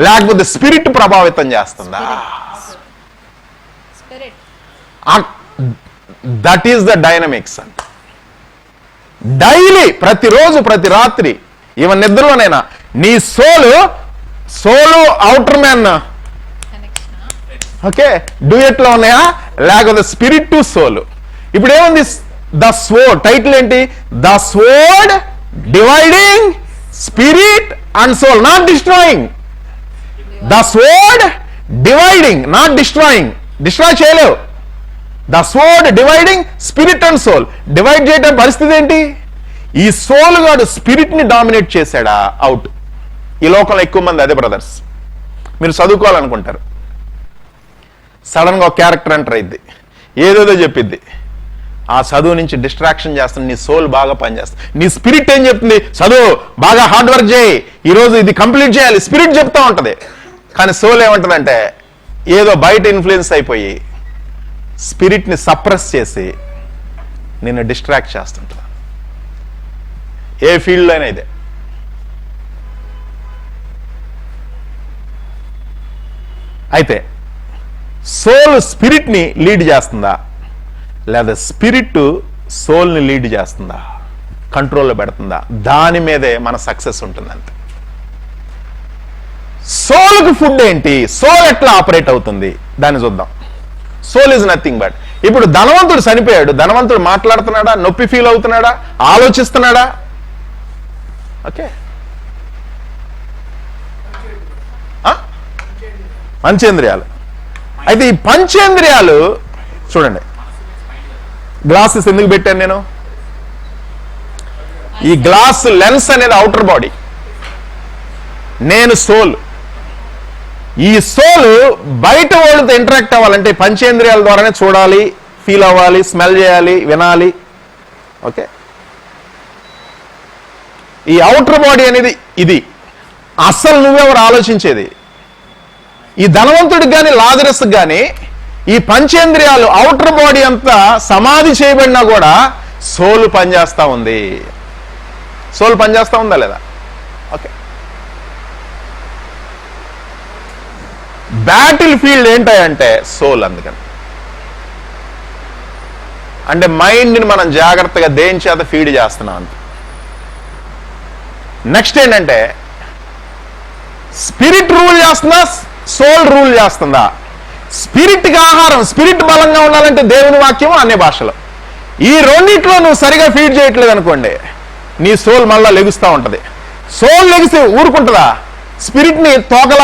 లేకపోతే స్పిరిట్ ప్రభావితం చేస్తుందా? దట్ ఈస్ ద డైనమిక్స్ అంట. డైలీ, ప్రతిరోజు, ప్రతి రాత్రి, ఈవెన్ నిద్రలోనైనా నీ సోలు అవుటర్ మ్యాన్ ఓకే డూయట్ లో ఉన్నాయా, లేకపోతే స్పిరిట్ టు సోల్. ఇప్పుడు ఏముంది? ద స్వోర్డ్, టైటిల్ ఏంటి? The sword dividing spirit and soul, not destroying. The sword dividing, not destroying. Destroy చేయలేవు. The sword dividing spirit and soul. Divide చేయడం పరిస్థితి ఏంటి? ఈ సోల్ గాడు స్పిరిట్ ని డామినేట్ చేశాడా? అవుట్. ఈ లోకంలో ఎక్కువ మంది అదే బ్రదర్స్. మీరు చదువుకోవాలనుకుంటారు, సడన్ గా ఒక క్యారెక్టర్ ఎంటర్ అయింది, ఏదేదో చెప్పిద్ది, ఆ చదువు నుంచి డిస్ట్రాక్షన్ చేస్తుంది. నీ సోల్ బాగా పనిచేస్తుంది. నీ స్పిరిట్ ఏం చెప్తుంది? చదువు, బాగా హార్డ్ వర్క్ చేయి, ఈరోజు ఇది కంప్లీట్ చేయాలి, స్పిరిట్ చెప్తా ఉంటది. కానీ సోల్ ఏమంటదంటే ఏదో బయట ఇన్ఫ్లుయెన్స్ అయిపోయి స్పిరిట్ ని సప్రెస్ చేసి నిన్ను డిస్ట్రాక్ట్ చేస్తుంటది. ఏ ఫీల్డ్ అయినా ఇదే. అయితే సోల్ స్పిరిట్ ని లీడ్ చేస్తుందా, లేదా స్పిరిట్ సోల్ ని లీడ్ చేస్తుందా, కంట్రోల్లో పెడుతుందా? దాని మీదే మన సక్సెస్ ఉంటుంది అంతే. సోల్కి ఫుడ్ ఏంటి? సోల్ ఎట్లా ఆపరేట్ అవుతుంది దాన్ని చూద్దాం. సోల్ ఈజ్ నథింగ్ బట్, ఇప్పుడు ధనవంతుడు చనిపోయాడు, ధనవంతుడు మాట్లాడుతున్నాడా, నొప్పి ఫీల్ అవుతున్నాడా, ఆలోచిస్తున్నాడా? ఓకే, పంచేంద్రియాలు. అయితే ఈ పంచేంద్రియాలు చూడండి, గ్లాసెస్ ఎందుకు పెట్టాను నేను? ఈ గ్లాస్ లెన్స్ అనేది అవుటర్ బాడీ, నేను సోల్. ఈ సోల్ బయట వాళ్ళతో ఇంటరాక్ట్ అవ్వాలంటే పంచేంద్రియాల ద్వారానే చూడాలి, ఫీల్ అవ్వాలి, స్మెల్ చేయాలి, వినాలి. ఓకే, ఈ అవుటర్ బాడీ అనేది ఇది. అస్సలు నువ్వెవరు ఆలోచించేది? ఈ ధనవంతుడికి కానీ లాజరస్కి కానీ ఈ పంచేంద్రియాలు, అవుటర్ బాడీ అంతా సమాధి చేయబడినా కూడా సోల్ పనిచేస్తా ఉంది. సోల్ పనిచేస్తా ఉందా లేదా? ఓకే, బ్యాటిల్ ఫీల్డ్ ఏంటంటే సోల్. అందుకని అంటే మైండ్ని మనం జాగ్రత్తగా దేని చేత ఫీడ్ చేస్తున్నాం అంత. నెక్స్ట్ ఏంటంటే స్పిరిట్ రూల్ చేస్తుందా, సోల్ రూల్ చేస్తుందా? స్పిరిట్కి ఆహారం, స్పిరిట్ బలంగా ఉండాలంటే దేవుని వాక్యం అనే భాషలో. ఈ రెండిట్లో నువ్వు సరిగా ఫీడ్ చేయట్లేదు అనుకోండి, నీ సోల్ మళ్ళా లెగుస్తూ ఉంటది. సోల్ లెగిసి ఊరుకుంటుందా? స్పిరిట్ ని తోకలా